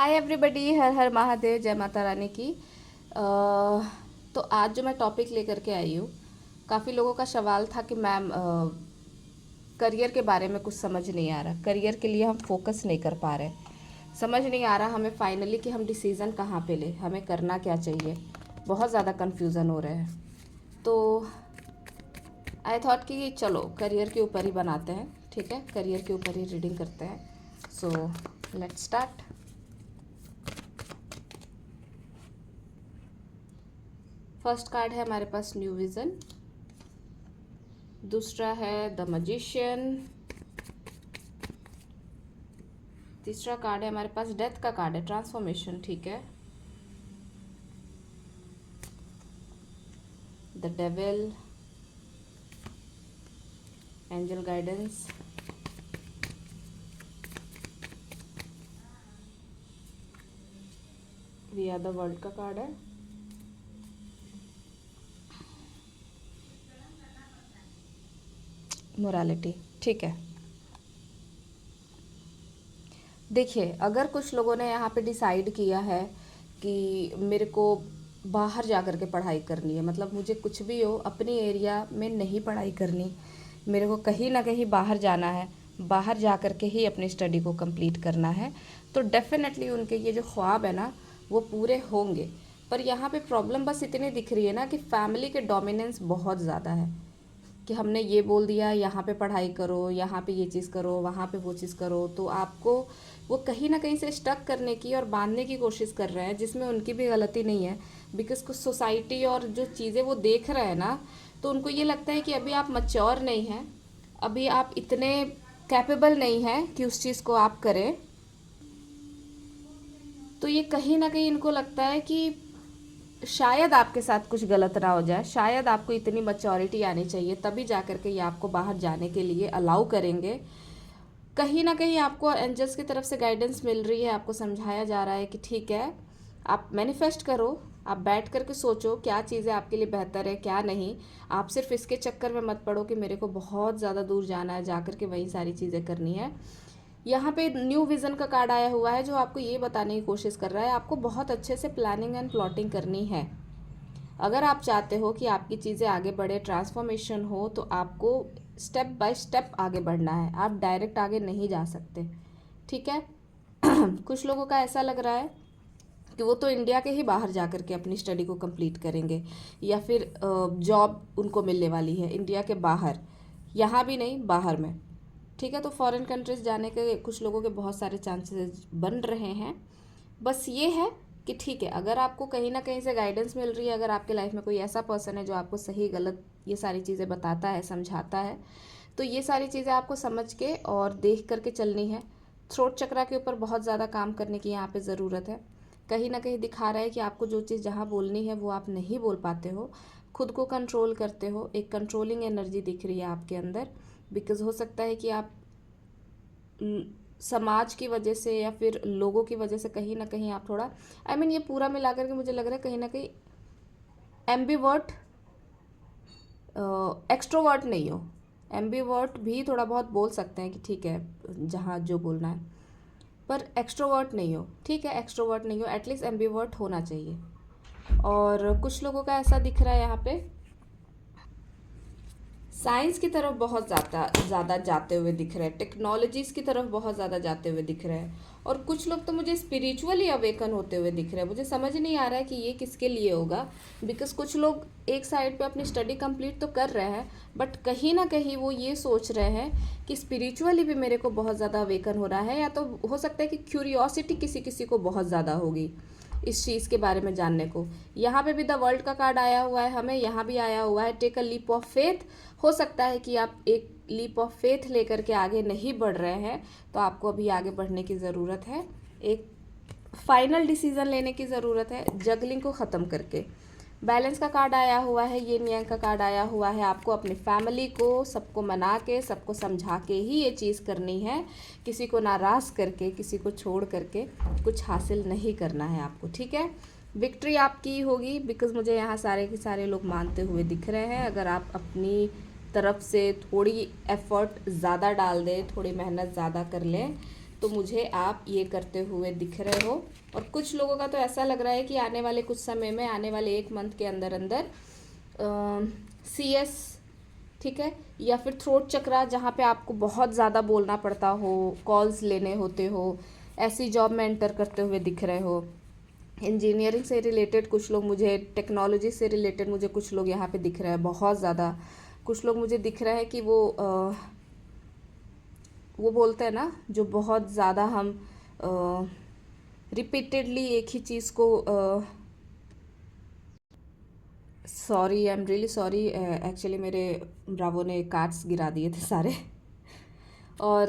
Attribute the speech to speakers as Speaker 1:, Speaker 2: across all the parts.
Speaker 1: Hi everybody, हर हर महादेव, जय माता रानी की। तो आज जो मैं टॉपिक लेकर के आई हूँ, काफ़ी लोगों का सवाल था कि मैम करियर के बारे में कुछ समझ नहीं आ रहा, करियर के लिए हम फोकस नहीं कर पा रहे, समझ नहीं आ रहा हमें फाइनली कि हम डिसीज़न कहाँ पे ले, हमें करना क्या चाहिए, बहुत ज़्यादा कन्फ्यूज़न हो रहे हैं। तो आई थॉट कि चलो करियर के ऊपर ही बनाते हैं, ठीक है, करियर के ऊपर ही रीडिंग करते हैं। So let's start. First card है हमारे पास न्यू विज़न, दूसरा है द मैजिशियन, तीसरा कार्ड है हमारे पास डेथ का कार्ड है, ट्रांसफॉर्मेशन, ठीक है, the devil, angel guidance, we are the world का कार्ड है, मोरालिटी, ठीक है। देखिए, अगर कुछ लोगों ने यहाँ पे डिसाइड किया है कि मेरे को बाहर जा कर के पढ़ाई करनी है, मतलब मुझे कुछ भी हो अपनी एरिया में नहीं पढ़ाई करनी, मेरे को कहीं ना कहीं बाहर जाना है, बाहर जा कर के ही अपनी स्टडी को कंप्लीट करना है, तो डेफिनेटली उनके ये जो ख्वाब है ना वो पूरे होंगे। पर यहाँ पे प्रॉब्लम बस इतनी दिख रही है ना कि फैमिली के डोमिनेंस बहुत ज़्यादा है कि हमने ये बोल दिया यहाँ पे पढ़ाई करो, यहाँ पे ये चीज़ करो, वहाँ पे वो चीज़ करो, तो आपको वो कहीं ना कहीं से स्टक करने की और बांधने की कोशिश कर रहे हैं, जिसमें उनकी भी गलती नहीं है। बिकॉज कुछ सोसाइटी और जो चीज़ें वो देख रहे हैं ना, तो उनको ये लगता है कि अभी आप मच्योर नहीं हैं, अभी आप इतने कैपेबल नहीं हैं कि उस चीज़ को आप करें। तो ये कहीं ना कहीं इनको लगता है कि शायद आपके साथ कुछ गलत ना हो जाए, शायद आपको इतनी मैच्योरिटी आनी चाहिए, तभी जा कर के ये आपको बाहर जाने के लिए अलाउ करेंगे। कहीं ना कहीं आपको एंजल्स की तरफ से गाइडेंस मिल रही है, आपको समझाया जा रहा है कि ठीक है, आप मैनिफेस्ट करो, आप बैठ करके सोचो क्या चीज़ें आपके लिए बेहतर है क्या नहीं। आप सिर्फ इसके चक्कर में मत पड़ो कि मेरे को बहुत ज़्यादा दूर जाना है, जा कर के वही सारी चीज़ें करनी है। यहाँ पे न्यू विज़न का कार्ड आया हुआ है जो आपको ये बताने की कोशिश कर रहा है आपको बहुत अच्छे से प्लानिंग एंड प्लॉटिंग करनी है। अगर आप चाहते हो कि आपकी चीज़ें आगे बढ़े, ट्रांसफॉर्मेशन हो, तो आपको स्टेप बाय स्टेप आगे बढ़ना है, आप डायरेक्ट आगे नहीं जा सकते, ठीक है। कुछ लोगों का ऐसा लग रहा है कि वो तो इंडिया के ही बाहर जा कर के अपनी स्टडी को कंप्लीट करेंगे, या फिर जॉब उनको मिलने वाली है इंडिया के बाहर, यहाँ भी नहीं बाहर में, ठीक है। तो फॉरेन कंट्रीज जाने के कुछ लोगों के बहुत सारे चांसेस बन रहे हैं। बस ये है कि ठीक है, अगर आपको कहीं ना कहीं से गाइडेंस मिल रही है, अगर आपके लाइफ में कोई ऐसा पर्सन है जो आपको सही गलत ये सारी चीज़ें बताता है, समझाता है, तो ये सारी चीज़ें आपको समझ के और देख करके चलनी है। थ्रोट चक्रा के ऊपर बहुत ज़्यादा काम करने की यहाँ पे ज़रूरत है। कहीं ना कहीं दिखा रहा है कि आपको जो चीज़ जहाँ बोलनी है वो आप नहीं बोल पाते हो, खुद को कंट्रोल करते हो, एक कंट्रोलिंग एनर्जी दिख रही है आपके अंदर। बिकॉज हो सकता है कि आप समाज की वजह से या फिर लोगों की वजह से कहीं ना कहीं आप थोड़ा ये पूरा मिला करके मुझे लग रहा है कहीं ना कहीं एम्बीवर्ट, एक्सट्रोवर्ट नहीं हो। एम्बीवर्ट भी थोड़ा बहुत बोल सकते हैं कि ठीक है जहाँ जो बोलना है, पर एक्सट्रोवर्ट नहीं हो, ठीक है, एक्सट्रोवर्ट नहीं हो, एटलीस्ट एम्बीवर्ट होना चाहिए। और कुछ लोगों का ऐसा दिख रहा है यहाँ पे साइंस की तरफ बहुत ज़्यादा जाते हुए दिख रहे हैं, टेक्नोलॉजीज़ की तरफ बहुत ज़्यादा जाते हुए दिख रहे हैं, और कुछ लोग तो मुझे स्पिरिचुअली अवेकन होते हुए दिख रहे हैं। मुझे समझ नहीं आ रहा है कि ये किसके लिए होगा, बिकॉज कुछ लोग एक साइड पे अपनी स्टडी कंप्लीट तो कर रहे हैं, बट कहीं ना कहीं वो ये सोच रहे हैं कि स्पिरिचुअली भी मेरे को बहुत ज़्यादा अवेकन हो रहा है, या तो हो सकता है कि क्यूरियोसिटी किसी किसी को बहुत ज़्यादा होगी इस चीज़ के बारे में जानने को। यहाँ पे भी द वर्ल्ड का कार्ड आया हुआ है, हमें यहाँ भी आया हुआ है take a leap of faith. हो सकता है कि आप एक लीप ऑफ फेथ लेकर के आगे नहीं बढ़ रहे हैं, तो आपको अभी आगे बढ़ने की ज़रूरत है, एक फाइनल डिसीज़न लेने की ज़रूरत है, जगलिंग को ख़त्म करके। बैलेंस का कार्ड आया हुआ है, ये न्याय का कार्ड आया हुआ है, आपको अपनी फैमिली को सबको मना के सबको समझा के ही ये चीज़ करनी है, किसी को नाराज़ करके किसी को छोड़ करके कुछ हासिल नहीं करना है आपको, ठीक है। विक्ट्री आपकी होगी, बिकॉज मुझे यहाँ सारे के सारे लोग मानते हुए दिख रहे हैं। अगर आप अपनी तरफ से थोड़ी एफर्ट ज़्यादा डाल दें, थोड़ी मेहनत ज़्यादा कर लें, तो मुझे आप ये करते हुए दिख रहे हो। और कुछ लोगों का तो ऐसा लग रहा है कि आने वाले कुछ समय में, आने वाले 1 मंथ के अंदर अंदर CS, ठीक है, या फिर थ्रोट चक्रा, जहाँ पे आपको बहुत ज़्यादा बोलना पड़ता हो, कॉल्स लेने होते हो, ऐसी जॉब में एंटर करते हुए दिख रहे हो। इंजीनियरिंग से रिलेटेड कुछ लोग मुझे, टेक्नोलॉजी से रिलेटेड मुझे कुछ लोग यहाँ पे दिख रहे हैं बहुत ज़्यादा। कुछ लोग मुझे दिख रहे हैं कि वो बोलते हैं ना, जो बहुत ज़्यादा हम रिपीटेडली एक ही चीज़ को, sorry, I am really sorry, actually मेरे ब्रावो ने कार्ड्स गिरा दिए थे सारे। और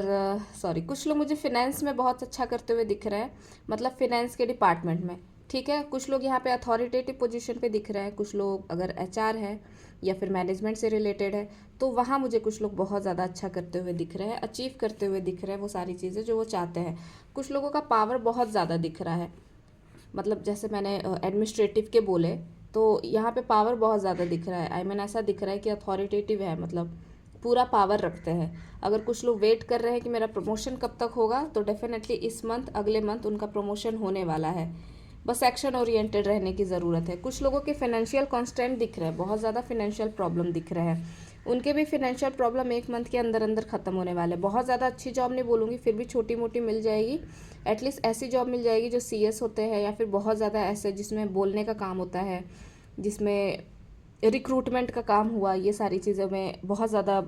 Speaker 1: सॉरी, कुछ लोग मुझे फिनेंस में बहुत अच्छा करते हुए दिख रहे हैं, मतलब फिनेंस के डिपार्टमेंट में, ठीक है। कुछ लोग यहाँ पे अथॉरिटेटिव पोजीशन पे दिख रहे हैं। कुछ लोग अगर HR है या फिर मैनेजमेंट से रिलेटेड है, तो वहाँ मुझे कुछ लोग बहुत ज़्यादा अच्छा करते हुए दिख रहे हैं, अचीव करते हुए दिख रहे हैं वो सारी चीज़ें जो वो चाहते हैं। कुछ लोगों का पावर बहुत ज़्यादा दिख रहा है, मतलब जैसे मैंने एडमिनिस्ट्रेटिव के बोले, तो यहाँ पे पावर बहुत ज़्यादा दिख रहा है। आई मीन ऐसा दिख रहा है कि अथॉरिटेटिव है, मतलब पूरा पावर रखते हैं। अगर कुछ लोग वेट कर रहे हैं कि मेरा प्रमोशन कब तक होगा, तो डेफिनेटली इस मंथ, अगले मंथ उनका प्रमोशन होने वाला है। बस एक्शन ओरिएंटेड रहने की ज़रूरत है। कुछ लोगों के फाइनेंशियल कॉन्स्टेंट दिख रहे हैं, बहुत ज़्यादा फाइनेंशियल प्रॉब्लम दिख रहे हैं। उनके भी फाइनेंशियल प्रॉब्लम 1 मंथ के अंदर अंदर ख़त्म होने वाले। बहुत ज़्यादा अच्छी जॉब नहीं बोलूँगी, फिर भी छोटी मोटी मिल जाएगी। एटलीस्ट ऐसी जॉब मिल जाएगी जो CS होते हैं, या फिर बहुत ज़्यादा ऐसे जिसमें बोलने का काम होता है, जिसमें रिक्रूटमेंट का काम हुआ। ये सारी चीज़ों में बहुत ज़्यादा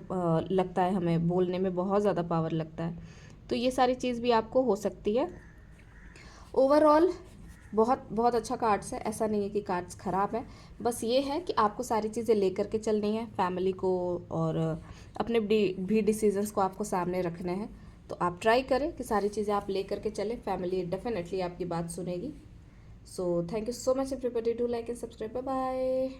Speaker 1: लगता है, हमें बोलने में बहुत ज़्यादा पावर लगता है। तो ये सारी चीज़ भी आपको हो सकती है। ओवरऑल बहुत बहुत अच्छा कार्ड्स है, ऐसा नहीं है कि कार्ड्स ख़राब है। बस ये है कि आपको सारी चीज़ें लेकर के चलनी है, फैमिली को और अपने भी डिसीजंस को आपको सामने रखने हैं। तो आप ट्राई करें कि सारी चीज़ें आप लेकर के चलें, फैमिली डेफिनेटली आपकी बात सुनेगी। So thank you so much everybody, do like and subscribe, bye bye.